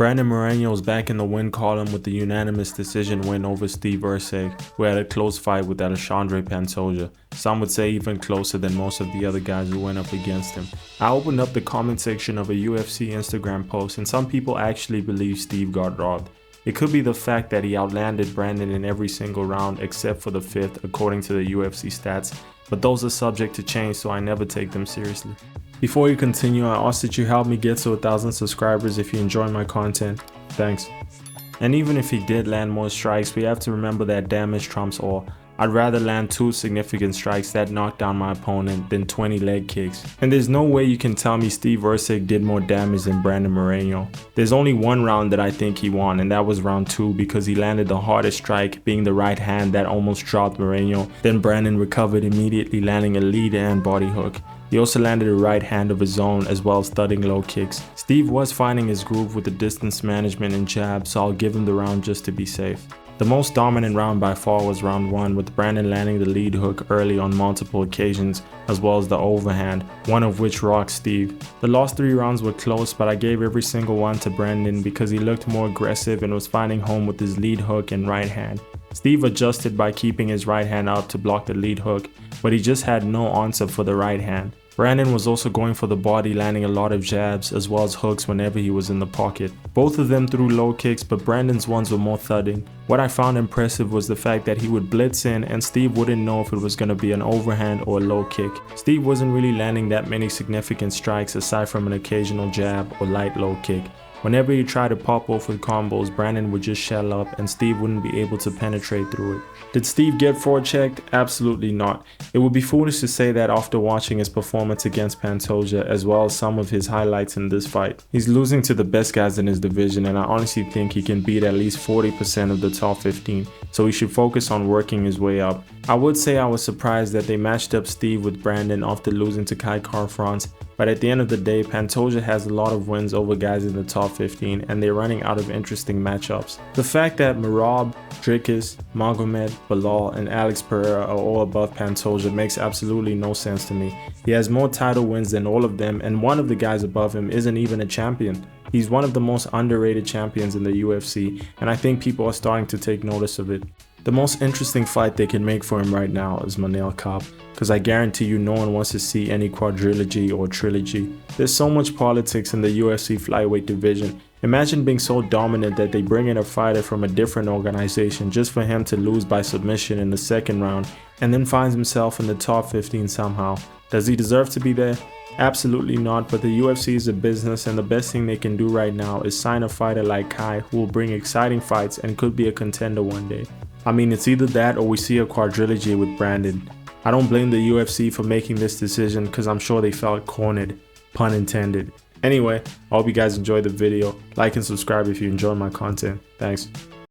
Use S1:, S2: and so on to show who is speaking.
S1: Brandon Moreno is back in the win column with the unanimous decision win over Steve Erceg, who had a close fight with Alexandre Pantoja. Some would say even closer than most of the other guys who went up against him. I opened up the comment section of a UFC Instagram post and some people actually believe Steve got robbed. It could be the fact that he outlanded Brandon in every single round except for the 5th according to the UFC stats, but those are subject to change, so I never take them seriously. Before you continue, I ask that you help me get to 1,000 subscribers if you enjoy my content. Thanks. And even if he did land more strikes, we have to remember that damage trumps all. I'd rather land 2 significant strikes that knock down my opponent than 20 leg kicks. And there's no way you can tell me Steve Erceg did more damage than Brandon Moreno. There's only one round that I think he won, and that was round 2 because he landed the hardest strike, being the right hand that almost dropped Moreno. Then Brandon recovered immediately, landing a lead and body hook. He also landed a right hand of his own as well as thudding low kicks. Steve was finding his groove with the distance management and jab, so I'll give him the round just to be safe. The most dominant round by far was round 1, with Brandon landing the lead hook early on multiple occasions, as well as the overhand, one of which rocked Steve. The last 3 rounds were close, but I gave every single one to Brandon because he looked more aggressive and was finding home with his lead hook and right hand. Steve adjusted by keeping his right hand up to block the lead hook, but he just had no answer for the right hand. Brandon was also going for the body, landing a lot of jabs as well as hooks whenever he was in the pocket. Both of them threw low kicks, but Brandon's ones were more thudding. What I found impressive was the fact that he would blitz in and Steve wouldn't know if it was going to be an overhand or a low kick. Steve wasn't really landing that many significant strikes aside from an occasional jab or light low kick. Whenever he tried to pop off with combos, Brandon would just shell up and Steve wouldn't be able to penetrate through it. Did Steve get forechecked? Absolutely not. It would be foolish to say that after watching his performance against Pantoja as well as some of his highlights in this fight. He's losing to the best guys in his division, and I honestly think he can beat at least 40% of the top 15, so he should focus on working his way up. I would say I was surprised that they matched up Steve with Brandon after losing to Kai Car-France, but at the end of the day, Pantoja has a lot of wins over guys in the top 15 and they're running out of interesting matchups. The fact that Merab, Dricus, Magomed, Bilal, and Alex Pereira are all above Pantoja makes absolutely no sense to me. He has more title wins than all of them, and one of the guys above him isn't even a champion. He's one of the most underrated champions in the UFC, and I think people are starting to take notice of it. The most interesting fight they can make for him right now is Manel Kape, because I guarantee you no one wants to see any quadrilogy or trilogy. There's so much politics in the UFC flyweight division. Imagine being so dominant that they bring in a fighter from a different organization just for him to lose by submission in the 2nd round and then finds himself in the top 15 somehow. Does he deserve to be there? Absolutely not, but the UFC is a business and the best thing they can do right now is sign a fighter like Kai who will bring exciting fights and could be a contender one day. I mean, it's either that or we see a quadrilogy with Brandon. I don't blame the UFC for making this decision because I'm sure they felt cornered, pun intended. Anyway, I hope you guys enjoyed the video. Like and subscribe if you enjoyed my content. Thanks.